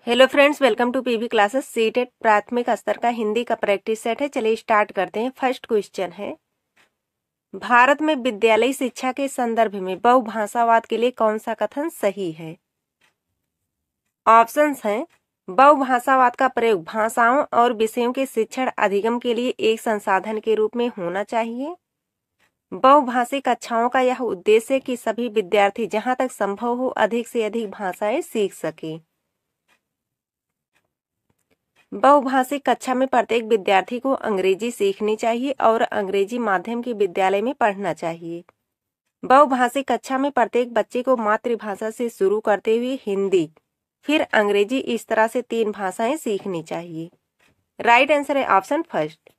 Hello friends, welcome to PV classes. CTET प्राथमिक स्तर का हिंदी का प्रैक्टिस सेट है। चलिए स्टार्ट करते हैं। फर्स्ट क्वेश्चन है, भारत में विद्यालयी शिक्षा के संदर्भ में बहुभाषावाद के लिए कौन सा कथन सही है? ऑप्शंस हैं, बहुभाषावाद का प्रयोग भाषाओं और विषयों के शिक्षण अधिगम के लिए एक संसाधन के रूप में होना चाहिए। बहुभाषी कक्षाओं का यह उद्देश्य है कि सभी विद्यार्थी जहां तक संभव हो अधिक से अधिक भाषाएं सीख सकें। बहुभाषी कक्षा में प्रत्येक विद्यार्थी को अंग्रेजी सीखनी चाहिए और अंग्रेजी माध्यम के विद्यालय में पढ़ना चाहिए। बहुभाषी कक्षा में प्रत्येक बच्चे को मातृभाषा से शुरू करते हुए हिंदी, फिर अंग्रेजी, इस तरह से 3 भाषाएं सीखनी चाहिए। राइट आंसर है ऑप्शन फर्स्ट।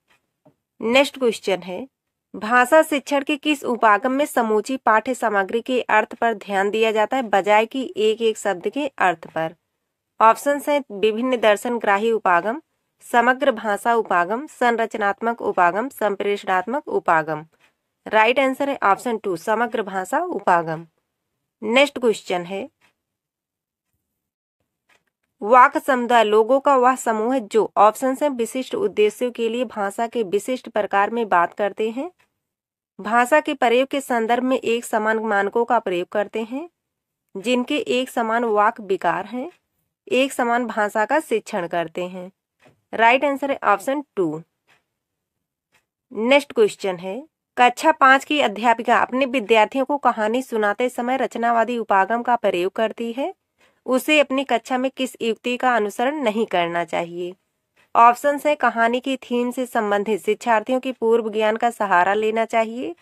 नेक्स्ट क्वेश्चन है, भाषा शिक्षण के किस उपागम में समूची पाठ्य सामग्री के अर्थ पर ध्यान दिया जाता है बजाय कि एक एक शब्द के अर्थ पर? ऑप्शंस हैं, विभिन्न दर्शन ग्राही उपागम, समग्र भाषा उपागम, संरचनात्मक उपागम, संप्रेषणात्मक उपागम। राइट आंसर है ऑप्शन 2, समग्र भाषा उपागम। नेक्स्ट क्वेश्चन है, वाक समुदाय लोगों का वह समूह है जो ऑप्शंस हैं, विशिष्ट उद्देश्यों के लिए भाषा के विशिष्ट प्रकार में बात करते हैं, भाषा के प्रयोग के संदर्भ में एक समान मानकों का प्रयोग करते हैं, जिनके एक समान वाक विकार हैं, एक समान भाषा का शिक्षण करते हैं। राइट आंसर है ऑप्शन 2। नेक्स्ट क्वेश्चन है, कक्षा 5 की अध्यापिका अपने विद्यार्थियों को कहानी सुनाते समय रचनावादी उपागम का प्रयोग करती है। उसे अपनी कक्षा में किस युक्ति का अनुसरण नहीं करना चाहिए? ऑप्शंस है, कहानी की थीम से संबंधित शिक्षार्थियों की पूर्व ज्ञान का सहारा लेना चाहिए,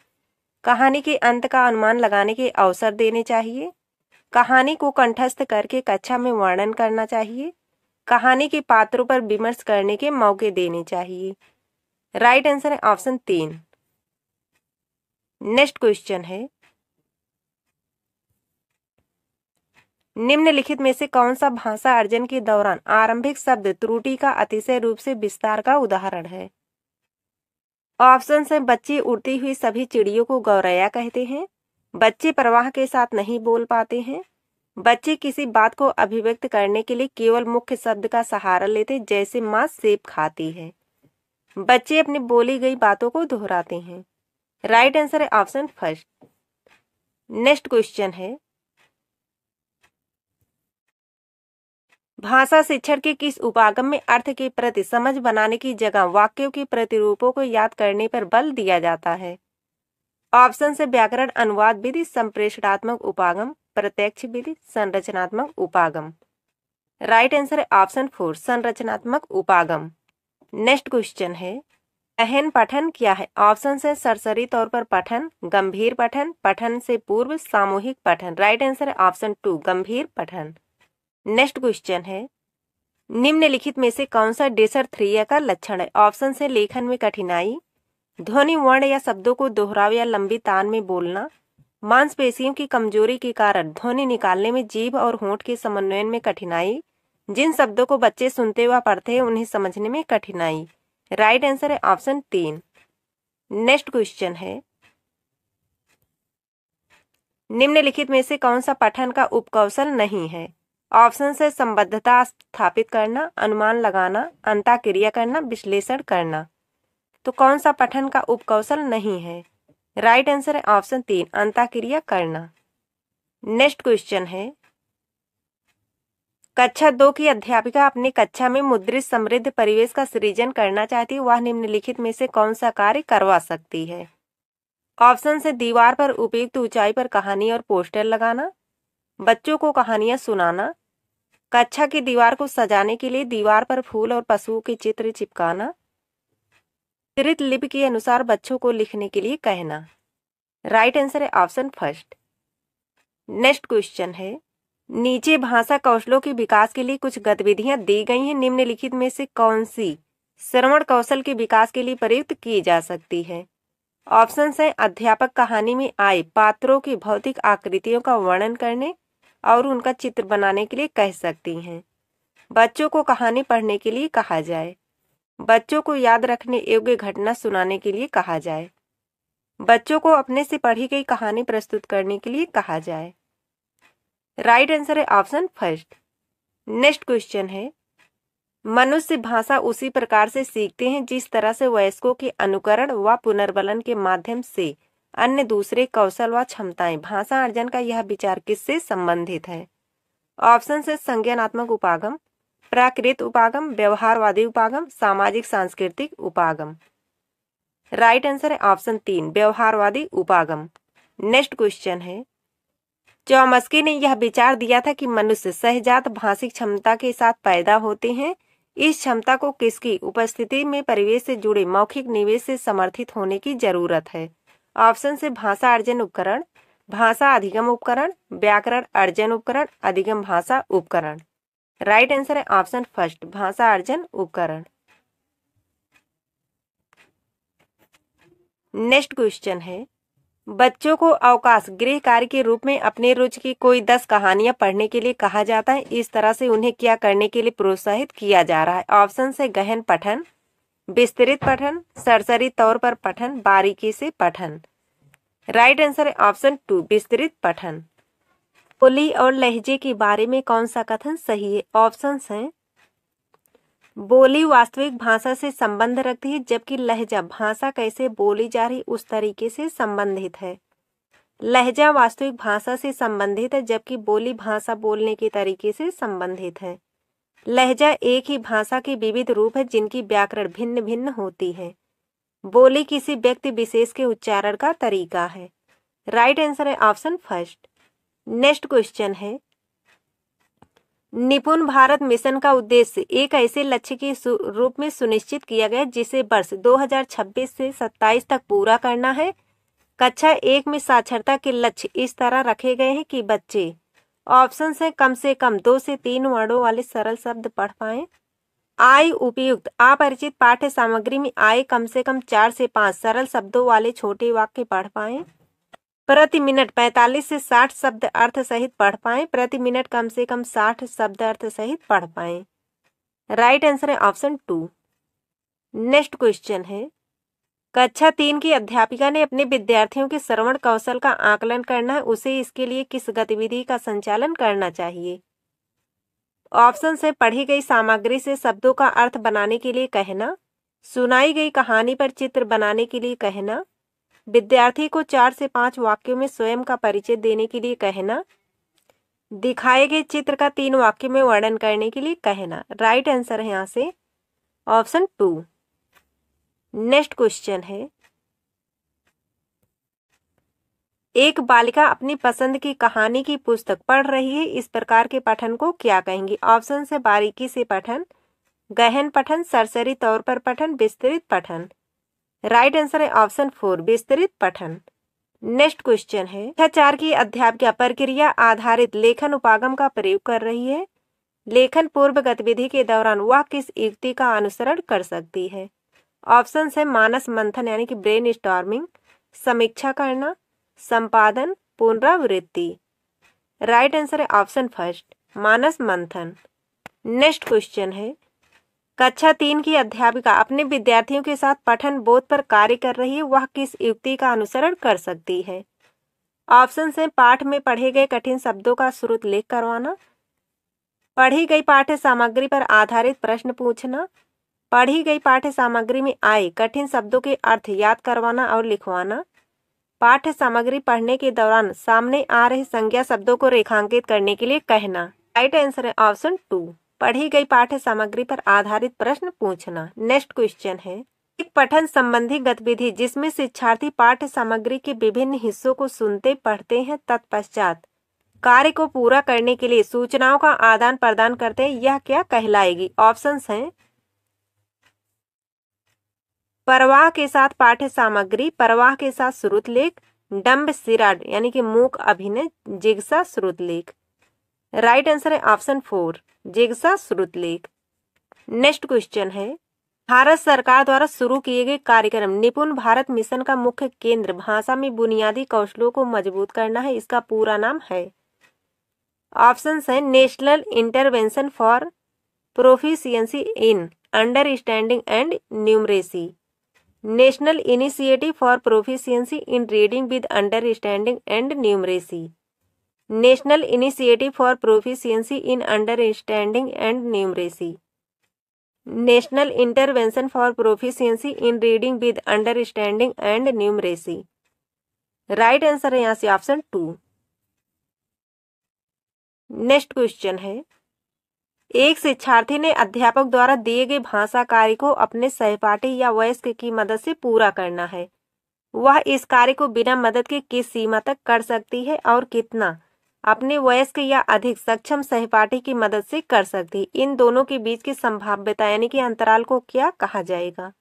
कहानी के अंत का अनुमान लगाने के अवसर देने चाहिए, कहानी को कंठस्थ करके कक्षा में वर्णन करना चाहिए, कहानी के पात्रों पर विमर्श करने के मौके देने चाहिए। राइट आंसर है ऑप्शन 3। नेक्स्ट क्वेश्चन है, निम्नलिखित में से कौन सा भाषा अर्जन के दौरान आरंभिक शब्द त्रुटि का अतिशय रूप से विस्तार का उदाहरण है? ऑप्शन है, बच्चे उड़ती हुई सभी चिड़ियों को गौरैया कहते हैं, बच्चे प्रवाह के साथ नहीं बोल पाते हैं, बच्चे किसी बात को अभिव्यक्त करने के लिए केवल मुख्य शब्द का सहारा लेते जैसे माँ सेब खाती है, बच्चे अपनी बोली गई बातों को दोहराते हैं। राइट आंसर है ऑप्शन फर्स्ट। नेक्स्ट क्वेश्चन है, भाषा शिक्षण के किस उपागम में अर्थ के प्रति समझ बनाने की जगह वाक्यों के प्रतिरूपों को याद करने पर बल दिया जाता है? ऑप्शन से, व्याकरण अनुवाद विधि, संप्रेषणात्मक उपागम, प्रत्यक्ष विधि, संरचनात्मक उपागम। राइट आंसर है ऑप्शन 4, संरचनात्मक उपागम। नेक्स्ट क्वेश्चन है, गहन पठन क्या है? ऑप्शन से, सरसरी तौर पर पठन, गंभीर पठन, पठन से पूर्व, सामूहिक पठन। राइट आंसर है ऑप्शन 2, गंभीर पठन। नेक्स्ट क्वेश्चन है, निम्नलिखित में से कौन सा डिसर्थ्रिया का लक्षण है? ऑप्शन से, लेखन में कठिनाई, ध्वनि वर्ण या शब्दों को दोहराव या लंबी तान में बोलना, मांसपेशियों की कमजोरी के कारण ध्वनि निकालने में जीभ और होंठ के समन्वयन में कठिनाई, जिन शब्दों को बच्चे सुनते व पढ़ते हैं उन्हें समझने में कठिनाई। राइट आंसर है ऑप्शन 3। नेक्स्ट क्वेश्चन है, निम्नलिखित में से कौन सा पठन का उपकौशल नहीं है? ऑप्शन से, संबद्धता स्थापित करना, अनुमान लगाना, अंतःक्रिया करना, विश्लेषण करना। तो कौन सा पठन का उपकौशल नहीं है? राइट आंसर है ऑप्शन 3, अंतःक्रिया करना। नेक्स्ट क्वेश्चन है, कक्षा 2 की अध्यापिका अपनी कक्षा में मुद्रित समृद्ध परिवेश का सृजन करना चाहती है, वह निम्नलिखित में से कौन सा कार्य करवा सकती है? ऑप्शन से, दीवार पर उपयुक्त ऊंचाई पर कहानी और पोस्टर लगाना, बच्चों को कहानियां सुनाना, कक्षा की दीवार को सजाने के लिए दीवार पर फूल और पशुओं के चित्र चिपकाना, त्रित लिपि के अनुसार बच्चों को लिखने के लिए कहना। राइट आंसर है ऑप्शन फर्स्ट। नेक्स्ट क्वेश्चन है, नीचे भाषा कौशलों के विकास के लिए कुछ गतिविधियां दी गई हैं, निम्नलिखित में से कौन सी श्रवण कौशल के विकास के लिए प्रयुक्त की जा सकती है? ऑप्शन है, अध्यापक कहानी में आए पात्रों की भौतिक आकृतियों का वर्णन करने और उनका चित्र बनाने के लिए कह सकती हैं, बच्चों को कहानी पढ़ने के लिए कहा जाए, बच्चों को याद रखने योग्य घटना सुनाने के लिए कहा जाए, बच्चों को अपने से पढ़ी गई कहानी प्रस्तुत करने के लिए कहा जाए। राइट आंसर है ऑप्शन फर्स्ट। नेक्स्ट क्वेश्चन है, मनुष्य भाषा उसी प्रकार से सीखते हैं जिस तरह से वयस्कों के अनुकरण व पुनर्बलन के माध्यम से अन्य दूसरे कौशल व क्षमताएं। भाषा अर्जन का यह विचार किससे संबंधित है? ऑप्शन से संज्ञानात्मक उपागम, प्राकृत उपागम, व्यवहारवादी उपागम, सामाजिक सांस्कृतिक उपागम। राइट आंसर है ऑप्शन 3, व्यवहारवादी उपागम। नेक्स्ट क्वेश्चन है, चौमस्की ने यह विचार दिया था कि मनुष्य सहजात भाषिक क्षमता के साथ पैदा होते हैं। इस क्षमता को किसकी उपस्थिति में परिवेश से जुड़े मौखिक निवेश से समर्थित होने की जरूरत है? ऑप्शन से भाषा अर्जन उपकरण, भाषा अधिगम उपकरण, व्याकरण अर्जन उपकरण, अधिगम भाषा उपकरण। राइट आंसर है ऑप्शन फर्स्ट, भाषा अर्जन उपकरण। नेक्स्ट क्वेश्चन है, बच्चों को अवकाश गृह कार्य के रूप में अपने रुचि की कोई 10 कहानियां पढ़ने के लिए कहा जाता है। इस तरह से उन्हें क्या करने के लिए प्रोत्साहित किया जा रहा है? ऑप्शन से गहन पठन, विस्तृत पठन, सरसरी तौर पर पठन, बारीकी से पठन। राइट आंसर है ऑप्शन 2, विस्तृत पठन। बोली और लहजे के बारे में कौन सा कथन सही है? ऑप्शन हैं, बोली वास्तविक भाषा से संबंध रखती है जबकि लहजा भाषा कैसे बोली जा रही उस तरीके से संबंधित है। लहजा वास्तविक भाषा से संबंधित है जबकि बोली भाषा बोलने के तरीके से संबंधित है। लहजा एक ही भाषा के विविध रूप है जिनकी व्याकरण भिन्न भिन्न होती है। बोली किसी व्यक्ति विशेष के उच्चारण का तरीका है। राइट आंसर है ऑप्शन फर्स्ट। नेक्स्ट क्वेश्चन है, निपुण भारत मिशन का उद्देश्य एक ऐसे लक्ष्य के रूप में सुनिश्चित किया गया जिसे वर्ष 2026 से 27 तक पूरा करना है। कक्षा 1 में साक्षरता के लक्ष्य इस तरह रखे गए हैं कि बच्चे ऑप्शन से कम 2 से 3 वर्णों वाले सरल शब्द पढ़ पाएं। आय उपयुक्त अपरिचित पाठ्य सामग्री में आय कम से कम 4 से 5 सरल शब्दों वाले छोटे वाक्य पढ़ पाएं। प्रति मिनट 45 से 60 शब्द अर्थ सहित पढ़ पाएं। प्रति मिनट कम से कम 60 शब्द अर्थ सहित पढ़ पाएं। राइट आंसर है ऑप्शन 2। नेक्स्ट क्वेश्चन है, कक्षा 3 की अध्यापिका ने अपने विद्यार्थियों के श्रवण कौशल का आकलन करना है, उसे इसके लिए किस गतिविधि का संचालन करना चाहिए? ऑप्शन से पढ़ी गई सामग्री से शब्दों का अर्थ बनाने के लिए कहना, सुनाई गई कहानी पर चित्र बनाने के लिए कहना, विद्यार्थी को 4 से 5 वाक्यों में स्वयं का परिचय देने के लिए कहना, दिखाए गए चित्र का 3 वाक्यों में वर्णन करने के लिए कहना। राइट आंसर है यहाँ से ऑप्शन 2। नेक्स्ट क्वेश्चन है, एक बालिका अपनी पसंद की कहानी की पुस्तक पढ़ रही है, इस प्रकार के पठन को क्या कहेंगे? ऑप्शन से बारीकी से पठन, गहन पठन, सरसरी तौर पर पठन, विस्तृत पठन। राइट आंसर है ऑप्शन 4, विस्तृत पठन। नेक्स्ट क्वेश्चन है, कक्षा 4 की अध्यापिका प्रक्रिया आधारित लेखन उपागम का प्रयोग कर रही है। लेखन पूर्व गतिविधि के दौरान वह किस युक्ति का अनुसरण कर सकती है? ऑप्शन है मानस मंथन यानी कि ब्रेन स्टॉर्मिंग, समीक्षा करना, संपादन, पुनरावृत्ति। राइट आंसर है ऑप्शन फर्स्ट, मानस मंथन। नेक्स्ट क्वेश्चन है, कक्षा 3 की अध्यापिका अपने विद्यार्थियों के साथ पठन बोध पर कार्य कर रही है, वह किस युक्ति का अनुसरण कर सकती है? ऑप्शन है पाठ में पढ़े गए कठिन शब्दों का श्रुत लेख करवाना, पढ़ी गई पाठ्य सामग्री पर आधारित प्रश्न पूछना, पढ़ी गई पाठ्य सामग्री में आए कठिन शब्दों के अर्थ याद करवाना और लिखवाना, पाठ्य सामग्री पढ़ने के दौरान सामने आ रहे संज्ञा शब्दों को रेखांकित करने के लिए कहना। राइट आंसर है ऑप्शन 2, पढ़ी गई पाठ्य सामग्री पर आधारित प्रश्न पूछना। नेक्स्ट क्वेश्चन है, एक पठन संबंधी गतिविधि जिसमें शिक्षार्थी पाठ्य सामग्री के विभिन्न हिस्सों को सुनते पढ़ते हैं, तत्पश्चात कार्य को पूरा करने के लिए सूचनाओं का आदान प्रदान करते हैं, यह क्या कहलाएगी? ऑप्शंस हैं, परवाह के साथ पाठ्य सामग्री, परवाह के साथ श्रुत लेख, डम्ब सिराड यानी कि मूक अभिनय, जिज्ञासा श्रुत लेख। राइट आंसर है ऑप्शन 4, जिज्ञासा श्रुत लेख। नेक्स्ट क्वेश्चन है, भारत सरकार द्वारा शुरू किए गए कार्यक्रम निपुण भारत मिशन का मुख्य केंद्र भाषा में बुनियादी कौशलों को मजबूत करना है, इसका पूरा नाम है? ऑप्शंस हैं, national intervention for proficiency in understanding and numeracy, national initiative for proficiency in reading with understanding and numeracy, national initiative for proficiency in understanding and numeracy, national intervention for proficiency in reading with understanding and numeracy. Right answer है यहाँ से option 2। Next question है, एक शिक्षार्थी ने अध्यापक द्वारा दिए गए भाषा कार्य को अपने सहपाठी या वयस्क की मदद से पूरा करना है। वह इस कार्य को बिना मदद के किस सीमा तक कर सकती है और कितना अपने वयस्क या अधिक सक्षम सहपाठी की मदद से कर सकती है। इन दोनों के बीच की संभाव्यता यानी कि अंतराल को क्या कहा जाएगा?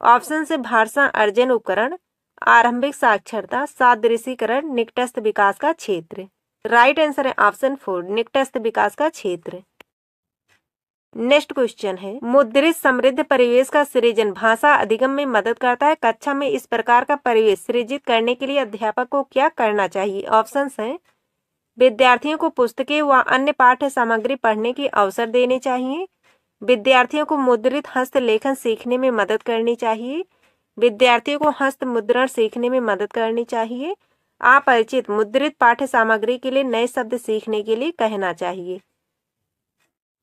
ऑप्शन से भाषा अर्जन उपकरण, आरंभिक साक्षरता, सादृशीकरण, निकटस्थ विकास का क्षेत्र। राइट आंसर है ऑप्शन 4, निकटस्थ विकास का क्षेत्र। नेक्स्ट क्वेश्चन है, मुद्रित समृद्ध परिवेश का सृजन भाषा अधिगम में मदद करता है। कक्षा में इस प्रकार का परिवेश सृजित करने के लिए अध्यापक को क्या करना चाहिए? ऑप्शंस हैं, विद्यार्थियों को पुस्तकें व अन्य पाठ्य सामग्री पढ़ने की अवसर देने चाहिए, विद्यार्थियों को मुद्रित हस्तलेखन सीखने में मदद करनी चाहिए, विद्यार्थियों को हस्त मुद्रण सीखने में मदद करनी चाहिए, अपरिचित मुद्रित पाठ्य सामग्री के लिए नए शब्द सीखने के लिए कहना चाहिए।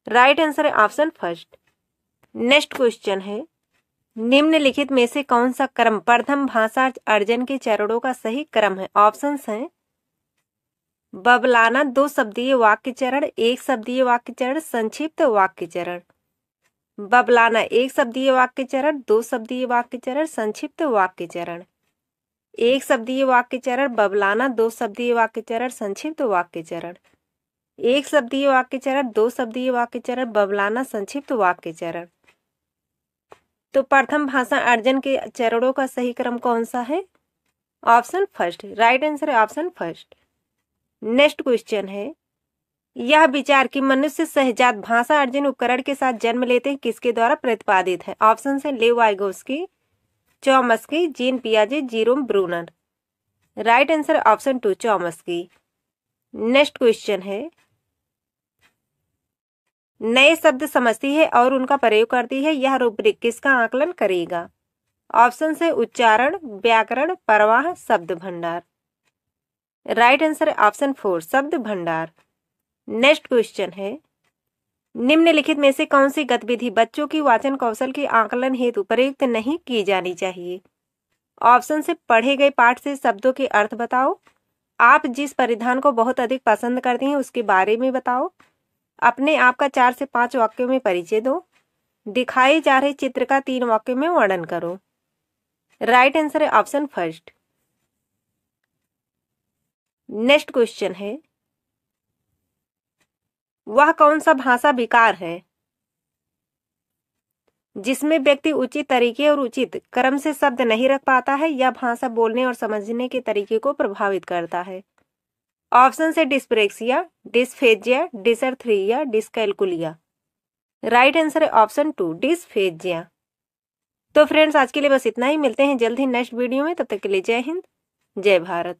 राइट आंसर है ऑप्शन फर्स्ट। नेक्स्ट क्वेश्चन है, निम्नलिखित में से कौन सा क्रम प्रथम भाषा अर्जन के चरणों का सही क्रम है? ऑप्शंस हैं, बबलाना, 2 शब्दीय वाक्य चरण, 1 शब्दीय वाक्य चरण, संक्षिप्त वाक्य चरण। बबलाना 1 शब्दीय वाक्य चरण, 2 शब्दीय वाक्य चरण, संक्षिप्त वाक्य चरण। 1 शब्दीय वाक्य चरण बबलाना, 2 शब्दीय वाक्य चरण, संक्षिप्त वाक्य चरण। 1 शब्दीय वाक्य चरण, 2 शब्दीय वाक्य चरण, बबलाना, संक्षिप्त वाक्य चरण। तो प्रथम भाषा अर्जन के चरणों का सही क्रम कौन सा है? Option first. राइट आंसर है ऑप्शन फर्स्ट। नेक्स्ट क्वेश्चन है, यह विचार कि मनुष्य सहजात भाषा अर्जन उपकरण के साथ जन्म लेते हैं किसके द्वारा प्रतिपादित है? ऑप्शन है, लेव वाइगोस्की, चॉम्स्की, जीन पियाजे, Jerome Bruner. Right answer option 2, Chomsky. Next question है, नए शब्द समझती है और उनका प्रयोग करती है, यह रूब्रिक किसका आकलन करेगा? ऑप्शन है, उच्चारण, व्याकरण, प्रवाह, शब्द भंडार। राइट आंसर है ऑप्शन 4, शब्द भंडार। नेक्स्ट क्वेश्चन है, निम्नलिखित में से कौन सी गतिविधि बच्चों की वाचन कौशल के आकलन हेतु प्रयुक्त नहीं की जानी चाहिए? ऑप्शन से, पढ़े गए पाठ से शब्दों के अर्थ बताओ, आप जिस परिधान को बहुत अधिक पसंद करती हैं उसके बारे में बताओ, अपने आप का 4 से 5 वाक्यों में परिचय दो, दिखाए जा रहे चित्र का 3 वाक्यों में वर्णन करो। राइट आंसर है ऑप्शन फर्स्ट। नेक्स्ट क्वेश्चन है, वह कौन सा भाषा विकार है जिसमें व्यक्ति उचित तरीके और उचित क्रम से शब्द नहीं रख पाता है या भाषा बोलने और समझने के तरीके को प्रभावित करता है? ऑप्शन से, dyspraxia, dysphagia, dysarthria, dyscalculia. Right answer है ऑप्शन 2, डिस्फेजिया। तो फ्रेंड्स आज के लिए बस इतना ही, मिलते हैं जल्द ही नेक्स्ट वीडियो में, तब तक के लिए जय हिंद, जय भारत।